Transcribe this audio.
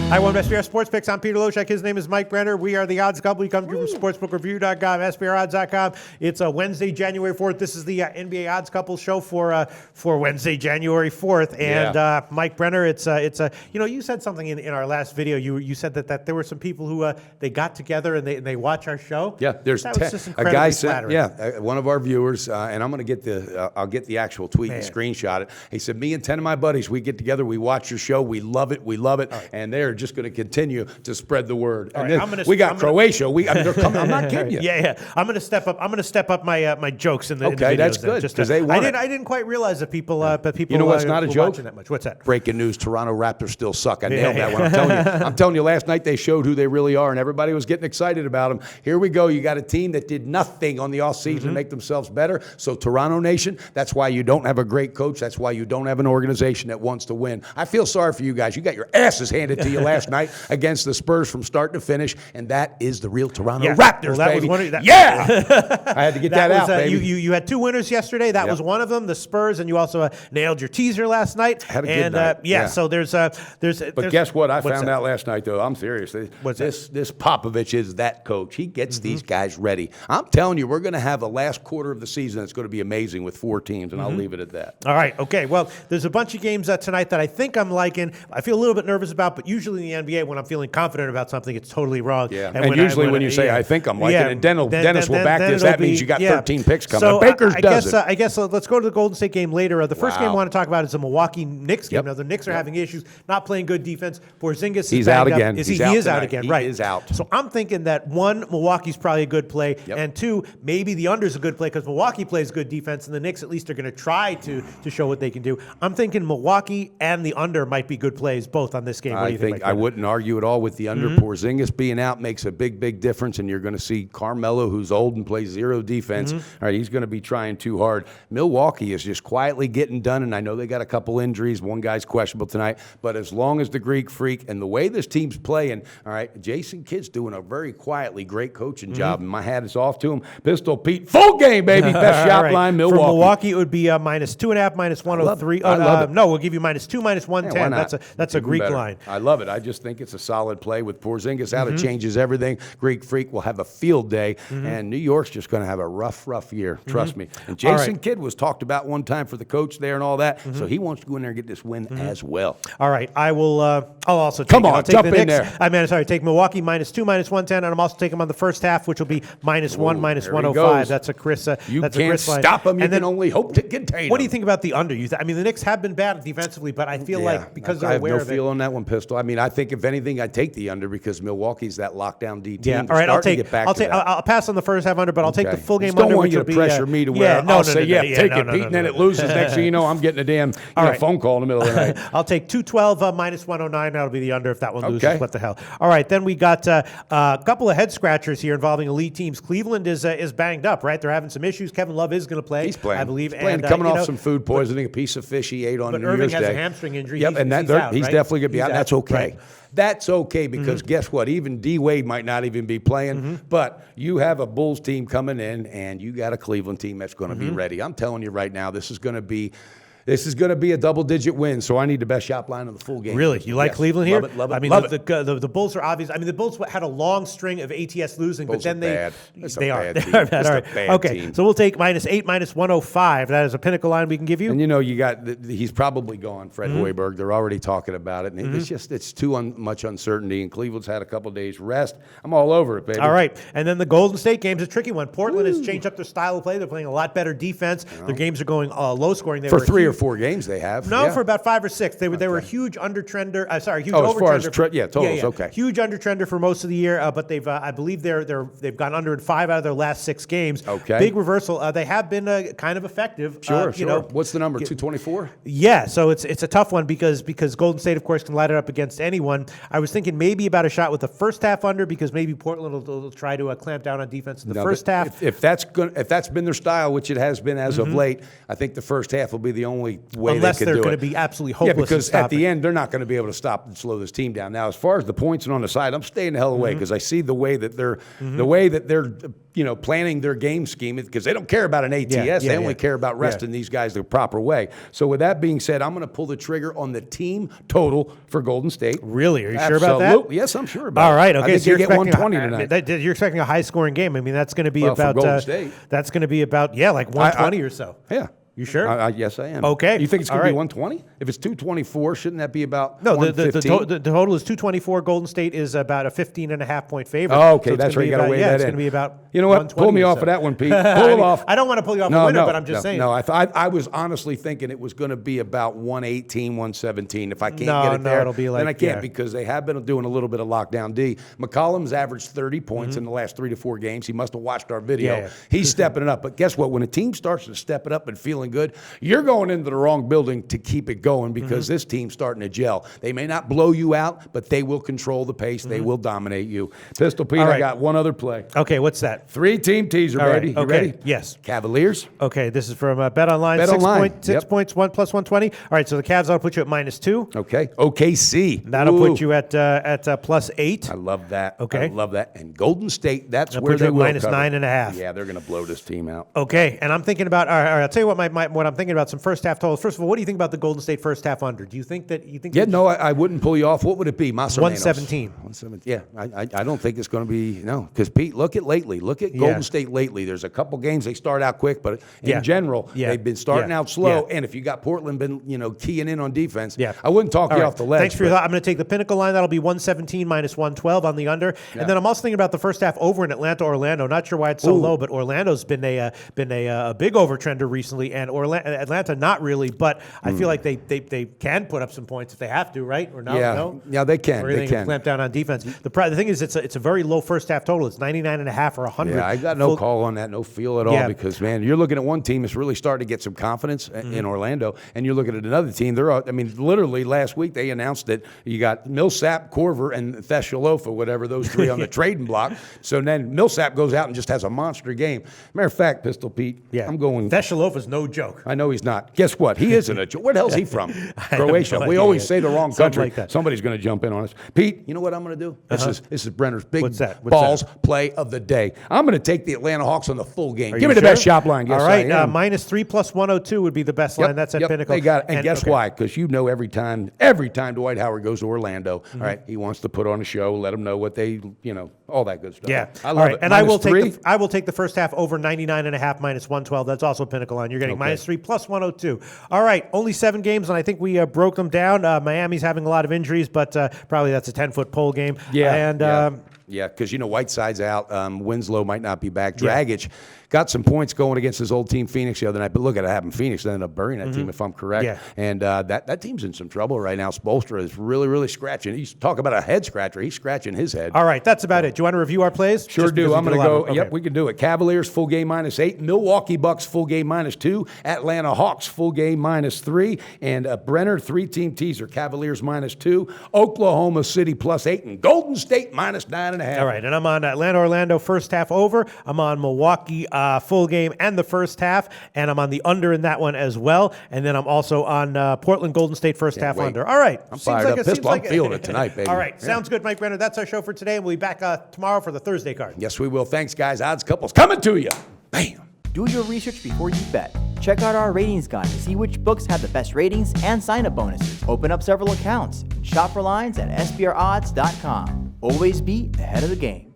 Hi, one SBR Sports Picks. I'm Peter Loshak. His name is Mike Brenner. We are the Odds Couple. You come from SportsbookReview.com, SBROdds.com. It's Wednesday, January 4th. This is the NBA Odds Couple show for Wednesday, January 4th. And Mike Brenner, it's you said something in our last video. You said that there were some people who they got together and they watch our show. Yeah, there's that was just a incredibly guy said, flattering. one of our viewers, and I'm going to get I'll get the actual tweet and screenshot it. He said, me and 10 of my buddies, we get together, we watch your show, we love it, Right. and they're just going to continue to spread the word. All And right, then we got Croatia. They're coming. I'm not kidding you. Yeah. I'm going to step up my jokes in the Okay, in the that's videos good, Just 'cause they want I it. didn't quite realize that people You know what's not a were joke? watching that much. What's that? Breaking news: Toronto Raptors still suck. I nailed that one. I'm telling you. Last night they showed who they really are, and everybody was getting excited about them. Here we go. You got a team that did nothing on the offseason to make themselves better. So Toronto Nation, that's why you don't have a great coach. That's why you don't have an organization that wants to win. I feel sorry for you guys. You got your asses handed to you last night against the Spurs from start to finish, and that is the real Toronto Raptors, that baby. Was one of, I had to get that out, baby. You had two winners yesterday. That was one of them, the Spurs, and you also nailed your teaser last night. Had a good night. So there's. But guess what? I found out last night, though. I'm serious. This Popovich is that coach. He gets these guys ready. I'm telling you, we're going to have a last quarter of the season that's going to be amazing with 4 teams, and I'll leave it at that. All right. Okay. Well, there's a bunch of games tonight that I think I'm liking. I feel a little bit nervous about, but usually in the NBA, when I'm feeling confident about something, it's totally wrong. Yeah. And usually when you say, I think I'm liking it, and Dennis will back this, that means you got 13 picks coming. So Baker's does it. I guess let's go to the Golden State game later. The first game I want to talk about is the Milwaukee Knicks game. Now, the Knicks are having issues, not playing good defense. Porzingis is out again. He is out again, right. He is out. So I'm thinking that, 1, Milwaukee's probably a good play, and 2, maybe the under's a good play because Milwaukee plays good defense, and the Knicks at least are going to try to show what they can do. I'm thinking Milwaukee and the under might be good plays both on this game. What do you think? I wouldn't argue at all with the under. Porzingis being out makes a big difference, and you're going to see Carmelo, who's old and plays zero defense. All right, he's going to be trying too hard. Milwaukee is just quietly getting done, and I know they got a couple injuries. One guy's questionable tonight, but as long as the Greek Freak and the way this team's playing, all right, Jason Kidd's doing a very quietly great coaching job, and my hat is off to him. Pistol Pete, full game, baby. Best shot line, Milwaukee. For Milwaukee, it would be -2.5, -103. I love it. No, we'll give you -2, -110. That's a Greek better. line. I love it. I just think it's a solid play with Porzingis out. It changes everything. Greek Freak will have a field day, and New York's just going to have a rough year. Trust me. And Jason Kidd was talked about one time for the coach there and all that, so he wants to go in there and get this win as well. All right, I will. I'll also take Come on, I'll take jump the in Knicks. there. Take Milwaukee -2, -110, and I'm also taking them on the first half, which will be -1, -105. goes. That's a Chris. You that's can't a Chris line. stop them. You and can then, only hope to contain what do you them. think about the under? The Knicks have been bad defensively, but I feel like because they're I have aware no of it. feel on that one, Pistol. I mean, I think if anything, I'd take the under because Milwaukee's that lockdown D team. Yeah, all right. I'll pass on the first half under, but I'll take the full game Just don't under. want you to pressure me to where I'll say, take it, Pete, and then it loses. Next thing you know, I'm getting a damn phone call in the middle of the night. I'll take 212 -109. That'll be the under if that one loses. What the hell? All right, then we got a couple of head scratchers here involving elite teams. Cleveland is banged up, right? They're having some issues. Kevin Love is going to play. He's playing. I believe. He's playing, coming off some food poisoning, a piece of fish he ate on New Year's Day. But Irving has a hamstring injury. Yep, he's definitely going to be out. That's okay. Right. That's okay because guess what? Even D. Wade might not even be playing, but you have a Bulls team coming in, and you got a Cleveland team that's going to be ready. I'm telling you right now, this is going to be a double-digit win, so I need the best shot line of the full game. Really? You like Cleveland here? Love it. I mean, the Bulls are obvious. I mean, the Bulls had a long string of ATS losing, Bulls but then they are. They're bad. All right. Okay, so we'll take -8, -105. That is a pinnacle line we can give you. And you got he's probably gone, Fred Hoiberg. They're already talking about it, and it's too much uncertainty. And Cleveland's had a couple of days rest. I'm all over it, baby. All right, and then the Golden State game's a tricky one. Portland has changed up their style of play. They're playing a lot better defense. Their games are going low scoring. For 3 or 4 games they have. No, for about 5 or 6. They were huge under trender. Huge over over trender. Totals. Okay. Huge under trender for most of the year, but they've I believe they've gone under in 5 out of their last 6 games. Okay. Big reversal. They have been kind of effective. Sure. What's the number? 224. Yeah. So it's a tough one because Golden State, of course, can light it up against anyone. I was thinking maybe about a shot with the first half under because maybe Portland will try to clamp down on defense in the first half. If that's been their style, which it has been as of late, I think the first half will be the only only way Unless they could they're do going it. to be absolutely hopeless. Yeah, because in at the end, they're not going to be able to stop and slow this team down. Now, as far as the points and on the side, I'm staying the hell away because I see the way that they're planning their game scheme, because they don't care about an ATS. They only care about resting these guys the proper way. So with that being said, I'm going to pull the trigger on the team total for Golden State. Really? Are you sure about that? Yes, I'm sure about it. All right. Okay. I think So you're you get expecting 120 tonight. You're expecting a high-scoring game. I mean, that's going to be For about Golden State. That's going to be about like 120 or so. Yeah. You sure? Yes, I am. Okay. You think it's going to All be right. 120? If it's 224, shouldn't that be about No, 115? the total is 224. Golden State is about a 15.5-point favorite. Oh, okay, So it's that's gonna right. be You got to about- weigh yeah, that it's in. going to be about. You know what? 120 Pull me or off so. of that one, Pete. Pull it off. I don't want to pull you off the winner, but I'm just saying. No, I was honestly thinking it was going to be about 118, 117. If I can't get it there, it'll be like, then I can't, because they have been doing a little bit of lockdown D. McCollum's averaged 30 points in the last 3 to 4 games. He must have watched our video. Yeah. He's stepping it up. But guess what? When a team starts to step it up and feeling good, you're going into the wrong building to keep it going, because this team's starting to gel. They may not blow you out, but they will control the pace. They will dominate you. Pistol Pete, All right. I got one other play. Okay, what's that? 3-team teaser, All right, baby. You okay, ready? yes. Cavaliers. Okay, this is from Bet Online. Bet 6 Online, Point, 6 yep. points, 1 plus 120. All right, so the Cavs, I'll put you at -2. Okay. OKC. That'll Ooh. put you at +8. I love that. Okay. I love that. And Golden State, that's I'll where put you they at will -9.5. cover. Yeah, they're going to blow this team out. Okay, and I'm thinking about. All right, I'll tell you what. What I'm thinking about, some first half totals. First of all, what do you think about the Golden State first half under? Do you think that Yeah, no, I wouldn't pull you off. What would it be? Mascherano. 117. 117. Yeah, I don't think it's going to be, no. Because, Pete, look at lately. Look at Golden State lately. There's a couple games they start out quick, but in general, they've been starting out slow. And if you got Portland been, keying in on defense, I wouldn't talk you off the ledge. Thanks for your thought. I'm going to take the Pinnacle line. That'll be 117 minus 112 on the under. And then I'm also thinking about the first half over in Atlanta, Orlando. Not sure why it's so low, but Orlando's been a big overtrender recently, and Atlanta not really. But I feel like they can put up some points if they have to, right? Or no? Yeah, they can. Or They can. clamp down on defense. The thing is, it's a very low first half total. It's 99.5 or 100. Yeah, I got no call on that, no feel at all, because, man, you're looking at one team that's really starting to get some confidence in Orlando, and you're looking at another team. Literally last week they announced that you got Millsap, Korver, and Thessalova, whatever, those three on the trading block. So then Millsap goes out and just has a monster game. Matter of fact, Pistol Pete, I'm going. Thesalova's no joke. I know he's not. Guess what? He isn't a joke. Where the hell's he from? Croatia. We always say the wrong country. Like that. Somebody's going to jump in on us. Pete, you know what I'm going to do? This is Brenner's big What's that? balls play of the day. I'm going to take the Atlanta Hawks on the full game. Are Give me you the sure? best shop line. Yes, all right, I am. -3 plus 102 would be the best line. That's at Pinnacle. They got it. And guess why? Because every time Dwight Howard goes to Orlando, all right, he wants to put on a show, let them know what they, all that good stuff. Yeah, I love it. And I will -3. take the first half over 99.5 minus 112. That's also Pinnacle line. You're getting -3 plus 102. All right, only 7 games, and I think we broke them down. Miami's having a lot of injuries, but probably that's a 10-foot pole game. Yeah, because Whiteside's out. Winslow might not be back. Dragic got some points going against his old team, Phoenix, the other night. But look at it happen. Phoenix ended up burying that team, if I'm correct. Yeah. And that team's in some trouble right now. Spoelstra is really, really scratching. He's talk about a head scratcher. He's scratching his head. All right, that's about it. Do you want to review our plays? Sure do. I'm going to go. Okay. Yep, we can do it. Cavaliers full game -8. Milwaukee Bucks full game -2. Atlanta Hawks full game -3. And Brenner 3-team teaser. Cavaliers -2. Oklahoma City +8 and Golden State -9.5. All right, and I'm on Atlanta, Orlando first half over. I'm on Milwaukee full game and the first half, and I'm on the under in that one as well. And then I'm also on Portland, Golden State first half under. All right, I'm fired up. Pistol, I'm feeling it tonight, baby. All right, sounds good, Mike Brenner. That's our show for today, and we'll be back tomorrow for the Thursday card. Yes, we will. Thanks, guys. Odds Couples coming to you. Bam. Do your research before you bet. Check out our ratings guide to see which books have the best ratings and sign-up bonuses. Open up several accounts. Shop for lines at sbrodds.com. Always be ahead of the game.